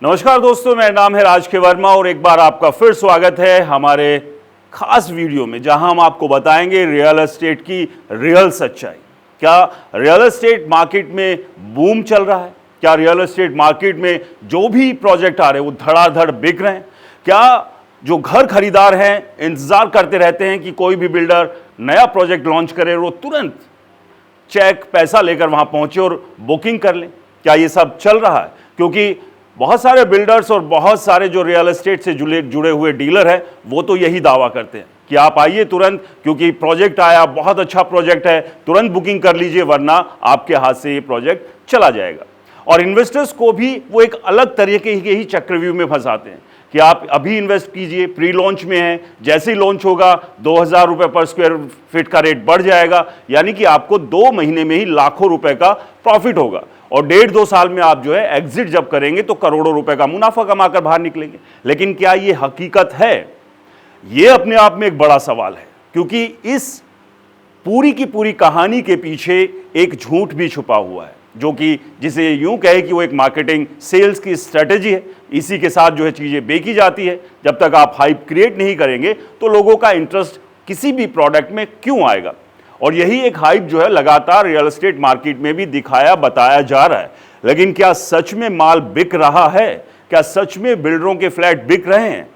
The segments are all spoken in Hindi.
नमस्कार दोस्तों, मेरा नाम है राज के वर्मा और एक बार आपका फिर स्वागत है हमारे खास वीडियो में, जहां हम आपको बताएंगे रियल एस्टेट की रियल सच्चाई। क्या रियल एस्टेट मार्केट में बूम चल रहा है? क्या रियल एस्टेट मार्केट में जो भी प्रोजेक्ट आ रहे हैं वो धड़ाधड़ बिक रहे हैं? क्या जो घर खरीदार हैं इंतजार करते रहते हैं कि कोई भी बिल्डर नया प्रोजेक्ट लॉन्च करे और वो तुरंत चेक पैसा लेकर वहां पहुंचे और बुकिंग कर लें? क्या ये सब चल रहा है? क्योंकि बहुत सारे बिल्डर्स और बहुत सारे जो रियल एस्टेट से जुड़े हुए डीलर हैं वो तो यही दावा करते हैं कि आप आइए तुरंत, क्योंकि प्रोजेक्ट आया, बहुत अच्छा प्रोजेक्ट है, तुरंत बुकिंग कर लीजिए वरना आपके हाथ से ये प्रोजेक्ट चला जाएगा। और इन्वेस्टर्स को भी वो एक अलग तरीके के ही चक्रव्यूह में फंसाते हैं कि आप अभी इन्वेस्ट कीजिए, प्री लॉन्च में है, जैसे ही लॉन्च होगा 2000 रुपये पर स्क्वायर फीट का रेट बढ़ जाएगा, यानी कि आपको 2 महीने में ही लाखों रुपए का प्रॉफिट होगा और 1.5-2 साल में आप जो है एग्जिट जब करेंगे तो करोड़ों रुपए का मुनाफा कमाकर बाहर निकलेंगे। लेकिन क्या ये हकीकत है? ये अपने आप में एक बड़ा सवाल है, क्योंकि इस पूरी की पूरी कहानी के पीछे एक झूठ भी छुपा हुआ है, जो कि जिसे यूं कहे कि वो एक मार्केटिंग सेल्स की स्ट्रेटेजी है। इसी के साथ जो है चीजें बेची जाती है। जब तक आप हाइप क्रिएट नहीं करेंगे तो लोगों का इंटरेस्ट किसी भी प्रोडक्ट में क्यों आएगा? और यही एक हाइप जो है लगातार रियल एस्टेट मार्केट में भी दिखाया बताया जा रहा है। लेकिन क्या सच में माल बिक रहा है? क्या सच में बिल्डरों के फ्लैट बिक रहे हैं?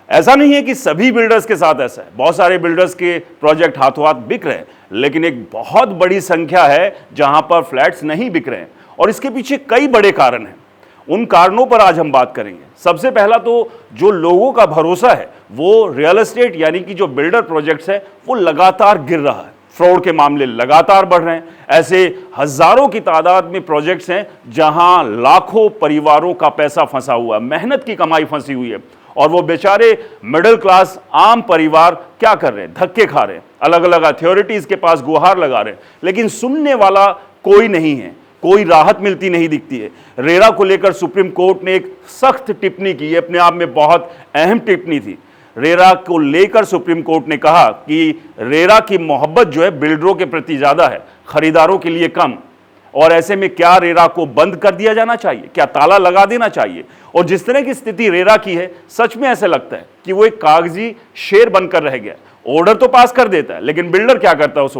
ऐसा नहीं है कि सभी बिल्डर्स के साथ ऐसा है, बहुत सारे बिल्डर्स के प्रोजेक्ट हाथों हाथ बिक रहे हैं, लेकिन एक बहुत बड़ी संख्या है जहां पर फ्लैट्स नहीं बिक रहे हैं और इसके पीछे कई बड़े कारण हैं। उन कारणों पर आज हम बात करेंगे। सबसे पहला तो जो लोगों का भरोसा है वो रियल एस्टेट यानी कि जो बिल्डर प्रोजेक्ट्स है वो लगातार गिर रहा है। फ्रॉड के मामले लगातार बढ़ रहे हैं। ऐसे हजारों की तादाद में प्रोजेक्ट्स हैं जहां लाखों परिवारों का पैसा फंसा हुआ है, मेहनत की कमाई फंसी हुई है और वो बेचारे मिडिल क्लास आम परिवार क्या कर रहे हैं? धक्के खा रहे हैं, अलग अलग अथॉरिटीज के पास गुहार लगा रहे हैं, लेकिन सुनने वाला कोई नहीं है, कोई राहत मिलती नहीं दिखती है। रेरा को लेकर सुप्रीम कोर्ट ने एक सख्त टिप्पणी की, अपने आप में बहुत अहम टिप्पणी थी। रेरा को लेकर सुप्रीम कोर्ट ने कहा कि रेरा की मोहब्बत जो है बिल्डरों के प्रति ज्यादा है, खरीदारों के लिए कम। और ऐसे में क्या रेरा को बंद कर दिया जाना चाहिए? क्या ताला लगा देना चाहिए? और जिस तरह की स्थिति रेरा की है, सच में ऐसे लगता है कि वो एक कागजी शेर बनकर रह गया। ऑर्डर तो पास कर देता है, लेकिन बिल्डर क्या करता है? उस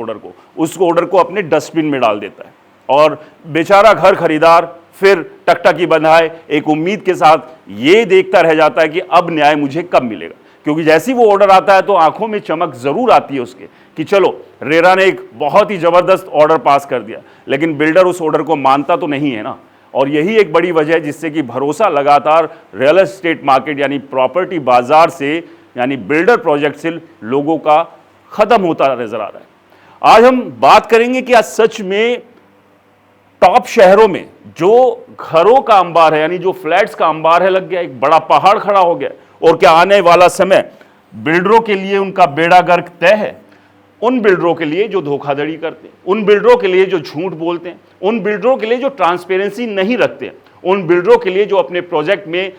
ऑर्डर को अपने डस्टबिन में डाल देता है और बेचारा घर खरीदार फिर टकटकी बंधाए एक उम्मीद के साथ ये देखता रह जाता है कि अब न्याय मुझे कब मिलेगा। क्योंकि जैसे ही वो ऑर्डर आता है तो आंखों में चमक जरूर आती है उसके कि चलो रेरा ने एक बहुत ही जबरदस्त ऑर्डर पास कर दिया, लेकिन बिल्डर उस ऑर्डर को मानता तो नहीं है ना। और यही एक बड़ी वजह है जिससे कि भरोसा लगातार रियल एस्टेट मार्केट यानी प्रॉपर्टी बाजार से यानी बिल्डर प्रोजेक्ट से लोगों का खत्म होता नजर आ रहा है। आज हम बात करेंगे कि आज सच में टॉप शहरों में जो घरों का अंबार है यानी जो फ्लैट्स का अंबार है लग गया, एक बड़ा पहाड़ खड़ा हो गया। और क्या आने वाला समय बिल्डरों के लिए उनका बेड़ा गर्क तय है? उन बिल्डरों के लिए जो धोखाधड़ी करते हैं, उन बिल्डरों के लिए जो झूठ बोलते हैं, उन बिल्डरों के लिए जो ट्रांसपेरेंसी नहीं रखते हैं, उन बिल्डरों के लिए जो अपने प्रोजेक्ट में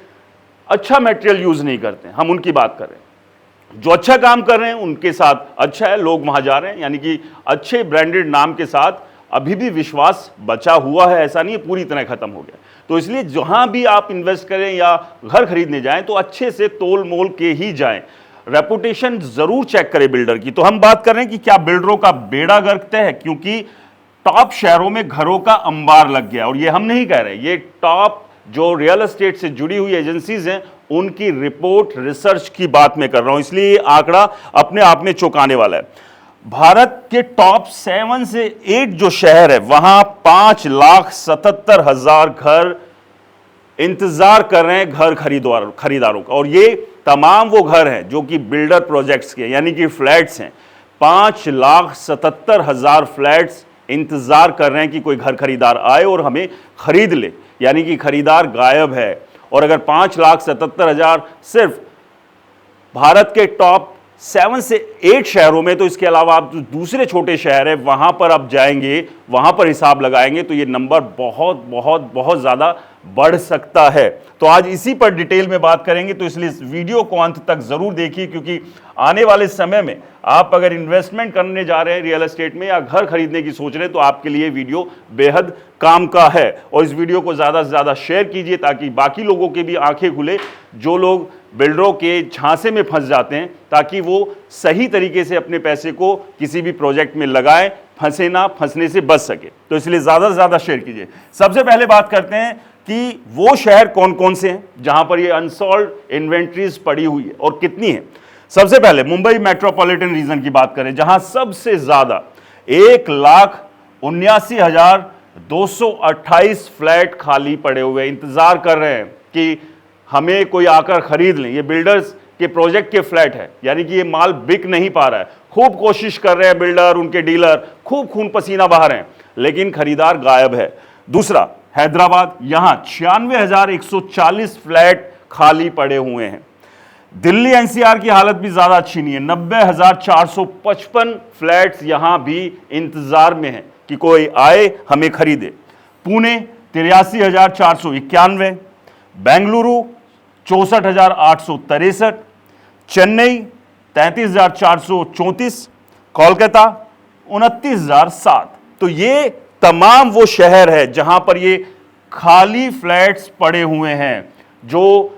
अच्छा मटेरियल यूज नहीं करते हैं, हम उनकी बात कर रहे हैं। जो अच्छा काम कर रहे हैं उनके साथ अच्छा है, लोग वहां जा रहे हैं, यानी कि अच्छे ब्रांडेड नाम के साथ अभी भी विश्वास बचा हुआ है, ऐसा नहीं है पूरी तरह खत्म हो गया। तो इसलिए जहां भी आप इन्वेस्ट करें या घर खरीदने जाएं तो अच्छे से तोल मोल के ही जाएं, रेपुटेशन जरूर चेक करें बिल्डर की। तो हम बात कर रहे हैं कि क्या बिल्डरों का बेड़ा गर्क तय है, क्योंकि टॉप शहरों में घरों का अंबार लग गया। और ये हम नहीं कह रहे, ये टॉप जो रियल एस्टेट से जुड़ी हुई एजेंसीज हैं उनकी रिपोर्ट रिसर्च की बात मैं कर रहा हूं, इसलिए ये आंकड़ा अपने आप में चौंकाने वाला है। भारत के टॉप 7 से 8 जो शहर है वहां 5,77,000 घर इंतजार कर रहे हैं घर खरीदारों का। और ये तमाम वो घर हैं जो कि बिल्डर प्रोजेक्ट्स के यानी कि फ्लैट्स हैं। 5,77,000 फ्लैट्स इंतजार कर रहे हैं कि कोई घर खरीदार आए और हमें खरीद ले, यानी कि खरीदार गायब है। और अगर 5,77,000 सिर्फ भारत के टॉप 7 से 8 शहरों में, तो इसके अलावा आप जो दूसरे छोटे शहर है वहां पर आप जाएंगे, वहां पर हिसाब लगाएंगे तो ये नंबर बहुत बहुत बहुत ज्यादा बढ़ सकता है। तो आज इसी पर डिटेल में बात करेंगे, तो इसलिए इस वीडियो को अंत तक जरूर देखिए, क्योंकि आने वाले समय में आप अगर इन्वेस्टमेंट करने जा रहे हैं रियल एस्टेट में या घर खरीदने की सोच रहे हैं तो आपके लिए वीडियो बेहद काम का है। और इस वीडियो को ज़्यादा से ज़्यादा शेयर कीजिए ताकि बाकी लोगों के भी आंखें खुले, जो लोग बिल्डरों के झांसे में फंस जाते हैं, ताकि वो सही तरीके से अपने पैसे को किसी भी प्रोजेक्ट में लगाएं, फंसे ना, फंसने से बच सके। तो इसलिए ज़्यादा से ज़्यादा शेयर कीजिए। सबसे पहले बात करते हैं कि वो शहर कौन कौन से हैं जहां पर ये अनसॉल्व इन्वेंट्रीज पड़ी हुई है और कितनी है। सबसे पहले मुंबई मेट्रोपॉलिटन रीजन की बात करें, जहां सबसे ज्यादा 1,79,228 फ्लैट खाली पड़े हुए, इंतजार कर रहे हैं कि हमें कोई आकर खरीद लें। ये बिल्डर्स के प्रोजेक्ट के फ्लैट है, यानी कि ये माल बिक नहीं पा रहा है। खूब कोशिश कर रहे हैं बिल्डर, उनके डीलर खूब खून पसीना बहा रहे हैं, लेकिन खरीदार गायब है। दूसरा हैदराबाद, यहां 96,140 फ्लैट खाली पड़े हुए हैं। दिल्ली एनसीआर की हालत भी ज्यादा अच्छी नहीं है, 90,455 फ्लैट्स यहां भी इंतजार में हैं कि कोई आए हमें खरीदे। पुणे 83,491, बेंगलुरु 64,863, चेन्नई 33,434, कोलकाता 29,007। तो ये तमाम वो शहर है जहां पर ये खाली फ्लैट्स पड़े हुए हैं, जो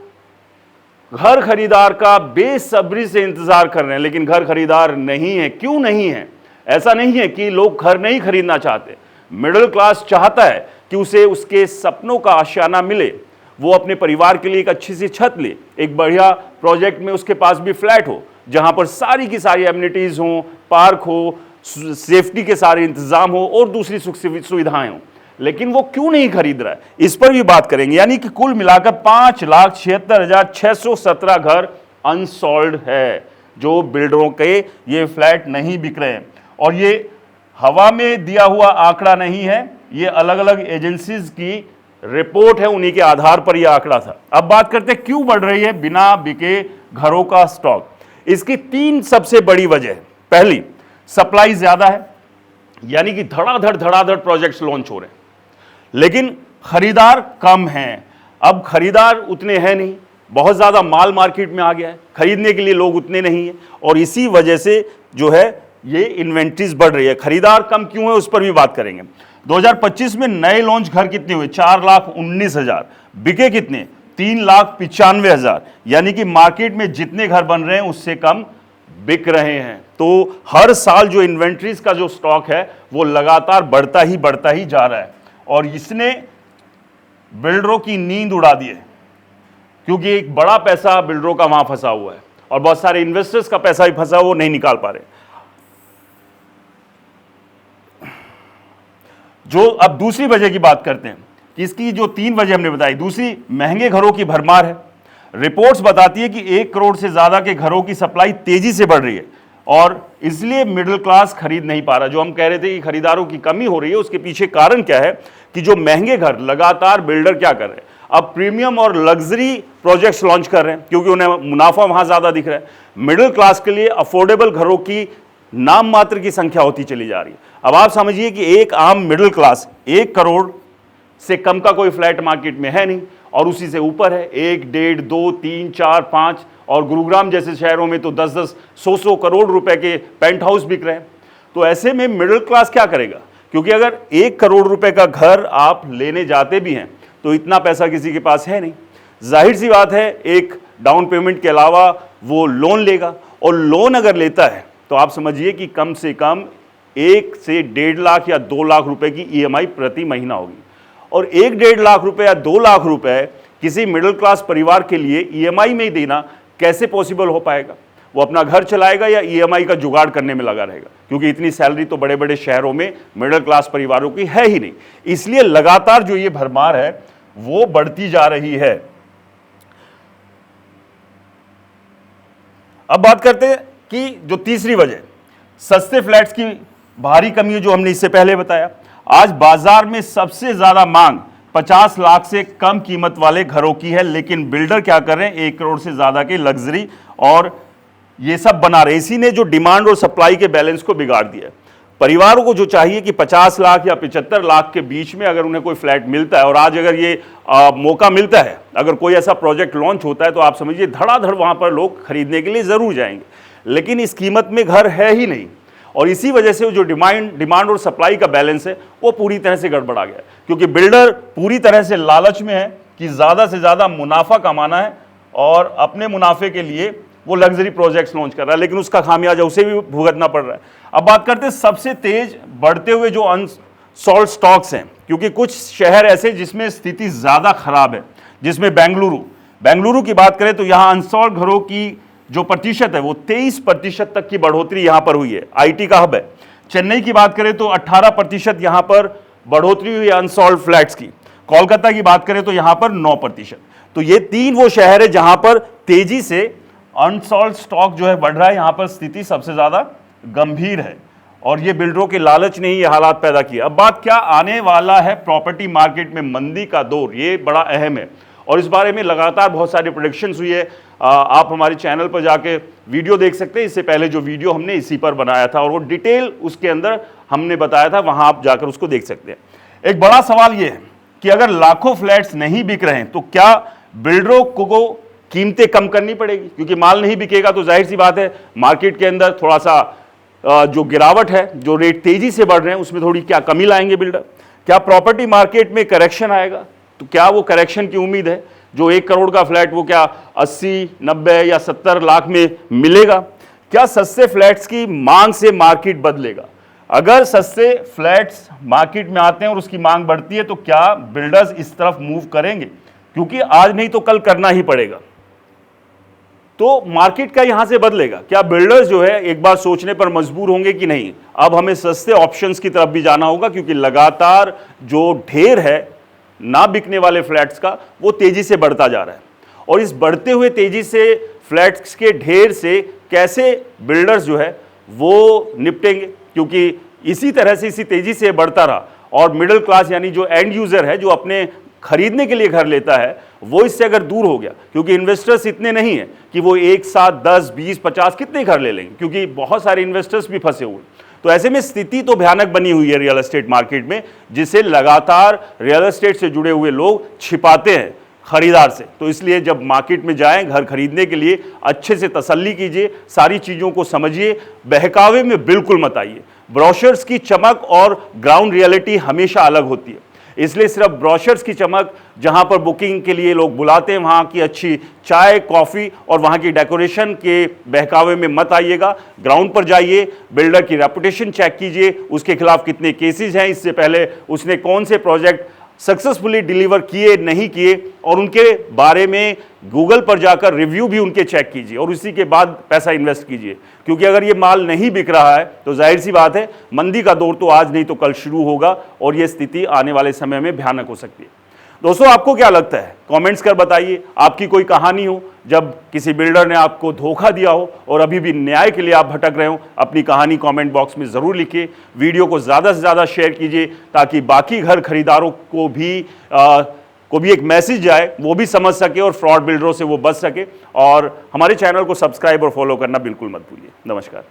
घर खरीदार का बेसब्री से इंतजार कर रहे हैं, लेकिन घर खरीदार नहीं है। क्यों नहीं है? ऐसा नहीं है कि लोग घर नहीं खरीदना चाहते। मिडिल क्लास चाहता है कि उसे उसके सपनों का आशियाना मिले, वो अपने परिवार के लिए एक अच्छी सी छत ले, एक बढ़िया प्रोजेक्ट में उसके पास भी फ्लैट हो जहां पर सारी की सारी एमिनिटीज हो, पार्क हो, सेफ्टी के सारे इंतजाम हो और दूसरी सुख सुविधाएं हो। लेकिन वो क्यों नहीं खरीद रहा है, इस पर भी बात करेंगे। यानी कि कुल मिलाकर 5,76,617 घर अनसॉल्व है, जो बिल्डरों के ये फ्लैट नहीं बिक रहे हैं। और ये हवा में दिया हुआ आंकड़ा नहीं है, ये अलग अलग एजेंसीज की रिपोर्ट है, उन्हीं के आधार पर यह आंकड़ा था। अब बात करते हैं क्यों बढ़ रही है बिना बिके घरों का स्टॉक। इसकी 3 सबसे बड़ी वजह है। पहली, सप्लाई ज्यादा है, यानी कि धड़ाधड़ प्रोजेक्ट्स लॉन्च हो रहे हैं, लेकिन खरीदार कम हैं। अब खरीदार उतने हैं नहीं, बहुत ज्यादा माल मार्केट में आ गया है, खरीदने के लिए लोग उतने नहीं है, और इसी वजह से जो है ये इन्वेंट्रीज बढ़ रही है। खरीदार कम क्यों है उस पर भी बात करेंगे। 2025 में नए लॉन्च घर कितने हुए? 4,19,000। बिके कितने? 3,95,000। यानी कि मार्केट में जितने घर बन रहे हैं उससे कम बिक रहे हैं। तो हर साल जो इन्वेंट्रीज का जो स्टॉक है वो लगातार बढ़ता ही जा रहा है, और इसने बिल्डरों की नींद उड़ा दी है, क्योंकि एक बड़ा पैसा बिल्डरों का वहां फंसा हुआ है और बहुत सारे इन्वेस्टर्स का पैसा भी फंसा हुआ, वो नहीं निकाल पा रहे। जो अब दूसरी वजह की बात करते हैं कि इसकी जो 3 वजह हमने बताई, दूसरी महंगे घरों की भरमार है। रिपोर्ट्स बताती है कि 1 करोड़ से ज्यादा के घरों की सप्लाई तेजी से बढ़ रही है, और इसलिए मिडिल क्लास खरीद नहीं पा रहा। जो हम कह रहे थे कि खरीदारों की कमी हो रही है, उसके पीछे कारण क्या है कि जो महंगे घर लगातार बिल्डर क्या कर रहे हैं, अब प्रीमियम और लग्जरी प्रोजेक्ट्स लॉन्च कर रहे हैं, क्योंकि उन्हें मुनाफा वहां ज्यादा दिख रहा है। मिडिल क्लास के लिए अफोर्डेबल घरों की नाम मात्र की संख्या होती चली जा रही है। अब आप समझिए कि एक आम मिडिल क्लास 1 करोड़ से कम का कोई फ्लैट मार्केट में है नहीं, और उसी से ऊपर है 1, 1.5, 2, 3, 4, 5, और गुरुग्राम जैसे शहरों में तो 10-10, 100 करोड़ रुपए के पेंट हाउस बिक रहे हैं। तो ऐसे में मिडिल क्लास क्या करेगा? क्योंकि अगर 1 करोड़ रुपए का घर आप लेने जाते भी हैं तो इतना पैसा किसी के पास है नहीं। जाहिर सी बात है, एक डाउन पेमेंट के अलावा वो लोन लेगा, और लोन अगर लेता है तो आप समझिए कि कम से कम 1 से 1.5 लाख या 2 लाख रुपए की ईएमआई प्रति महीना होगी। और 1-1.5 लाख रुपए या 2 लाख रुपए किसी मिडिल क्लास परिवार के लिए ईएमआई में ही देना कैसे पॉसिबल हो पाएगा? वो अपना घर चलाएगा या ईएमआई का जुगाड़ करने में लगा रहेगा? क्योंकि इतनी सैलरी तो बड़े बड़े शहरों में मिडिल क्लास परिवारों की है ही नहीं। इसलिए लगातार जो ये भरमार है वो बढ़ती जा रही है। अब बात करते हैं कि जो तीसरी वजह, सस्ते फ्लैट्स की भारी कमी है, जो हमने इससे पहले बताया। आज बाजार में सबसे ज्यादा मांग 50 लाख से कम कीमत वाले घरों की है, लेकिन बिल्डर क्या कर रहे हैं? 1 करोड़ से ज्यादा के लग्जरी और ये सब बना रहे। इसी ने जो डिमांड और सप्लाई के बैलेंस को बिगाड़ दिया है। परिवारों को जो चाहिए कि 50 लाख या 75 लाख के बीच में अगर उन्हें कोई फ्लैट मिलता है, और आज अगर ये मौका मिलता है, अगर कोई ऐसा प्रोजेक्ट लॉन्च होता है, तो आप समझिए धड़ाधड़ वहां पर लोग खरीदने के लिए जरूर जाएंगे, लेकिन इस कीमत में घर है ही नहीं। और इसी वजह से जो डिमांड और सप्लाई का बैलेंस है वो पूरी तरह से गड़बड़ा गया है। क्योंकि बिल्डर पूरी तरह से लालच में है कि ज़्यादा से ज़्यादा मुनाफा कमाना है और अपने मुनाफे के लिए वो लग्जरी प्रोजेक्ट्स लॉन्च कर रहा है, लेकिन उसका खामियाजा उसे भी भुगतना पड़ रहा है। अब बात करते हैं सबसे तेज बढ़ते हुए जो अनसॉल्व स्टॉक्स हैं, क्योंकि कुछ शहर ऐसे जिसमें स्थिति ज़्यादा खराब है, जिसमें बेंगलुरु की बात करें तो यहाँ अनसॉल्व घरों की जो प्रतिशत है वो 23% तक की बढ़ोतरी यहाँ पर हुई है। आईटी का हब है। चेन्नई की बात करें तो 18% यहाँ पर बढ़ोतरी हुई है अनसॉल्व फ्लैट्स की। कोलकाता की बात करें तो यहाँ पर 9%। तो ये 3 वो शहर है जहां पर तेजी से अनसॉल्व स्टॉक जो है बढ़ रहा है। यहां पर स्थिति सबसे ज्यादा गंभीर है और ये बिल्डरों के लालच ने ही ये हालात पैदा किए। अब बात क्या आने वाला है प्रॉपर्टी मार्केट में मंदी का दौर, ये बड़ा अहम है और इस बारे में लगातार बहुत सारी प्रेडिक्शंस हुई है। आप हमारे चैनल पर जाके वीडियो देख सकते हैं। इससे पहले जो वीडियो हमने इसी पर बनाया था और वो डिटेल उसके अंदर हमने बताया था, वहां आप जाकर उसको देख सकते हैं। एक बड़ा सवाल ये है कि अगर लाखों फ्लैट्स नहीं बिक रहे हैं तो क्या बिल्डरों को कीमतें कम करनी पड़ेगी? क्योंकि माल नहीं बिकेगा तो जाहिर सी बात है मार्केट के अंदर थोड़ा सा जो गिरावट है, जो रेट तेजी से बढ़ रहे हैं उसमें थोड़ी क्या कमी लाएंगे बिल्डर? क्या प्रॉपर्टी मार्केट में करेक्शन आएगा? तो क्या वो करेक्शन की उम्मीद है? जो 1 करोड़ का फ्लैट वो क्या 80, 90 या 70 लाख में मिलेगा? क्या सस्ते फ्लैट्स की मांग से मार्केट बदलेगा? अगर सस्ते फ्लैट्स मार्केट में आते हैं और उसकी मांग बढ़ती है तो क्या बिल्डर्स इस तरफ मूव करेंगे? क्योंकि आज नहीं तो कल करना ही पड़ेगा। तो मार्केट का यहां से बदलेगा। क्या बिल्डर्स जो है एक बार सोचने पर मजबूर होंगे कि नहीं, अब हमें सस्ते ऑप्शंस की तरफ भी जाना होगा, क्योंकि लगातार जो ढेर है ना बिकने वाले फ्लैट्स का वो तेजी से बढ़ता जा रहा है। और इस बढ़ते हुए तेजी से फ्लैट्स के ढेर से कैसे बिल्डर्स जो है वो निपटेंगे? क्योंकि इसी तरह से इसी तेजी से बढ़ता रहा और मिडिल क्लास यानी जो एंड यूजर है, जो अपने खरीदने के लिए घर लेता है, वो इससे अगर दूर हो गया, क्योंकि इन्वेस्टर्स इतने नहीं है कि वो एक साथ 10, 20, 50 कितने घर ले लेंगे, क्योंकि बहुत सारे इन्वेस्टर्स भी फंसे हुए। तो ऐसे में स्थिति तो भयानक बनी हुई है रियल एस्टेट मार्केट में, जिसे लगातार रियल एस्टेट से जुड़े हुए लोग छिपाते हैं खरीदार से। तो इसलिए जब मार्केट में जाएं घर खरीदने के लिए अच्छे से तसल्ली कीजिए, सारी चीज़ों को समझिए, बहकावे में बिल्कुल मत आइए। ब्रोशर्स की चमक और ग्राउंड रियलिटी हमेशा अलग होती है, इसलिए सिर्फ ब्रोशर्स की चमक, जहां पर बुकिंग के लिए लोग बुलाते हैं वहां की अच्छी चाय कॉफ़ी और वहां की डेकोरेशन के बहकावे में मत आइएगा। ग्राउंड पर जाइए, बिल्डर की रेपुटेशन चेक कीजिए, उसके खिलाफ कितने केसेस हैं, इससे पहले उसने कौन से प्रोजेक्ट सक्सेसफुली डिलीवर किए नहीं किए, और उनके बारे में गूगल पर जाकर रिव्यू भी उनके चेक कीजिए और उसी के बाद पैसा इन्वेस्ट कीजिए। क्योंकि अगर ये माल नहीं बिक रहा है तो जाहिर सी बात है मंदी का दौर तो आज नहीं तो कल शुरू होगा और ये स्थिति आने वाले समय में भयानक हो सकती है। दोस्तों, आपको क्या लगता है? कमेंट्स कर बताइए। आपकी कोई कहानी हो जब किसी बिल्डर ने आपको धोखा दिया हो और अभी भी न्याय के लिए आप भटक रहे हो, अपनी कहानी कमेंट बॉक्स में ज़रूर लिखिए। वीडियो को ज़्यादा से ज़्यादा शेयर कीजिए ताकि बाकी घर खरीदारों को भी एक मैसेज जाए, वो भी समझ सके और फ्रॉड बिल्डरों से वो बच सके। और हमारे चैनल को सब्सक्राइब और फॉलो करना बिल्कुल मत भूलिए। नमस्कार।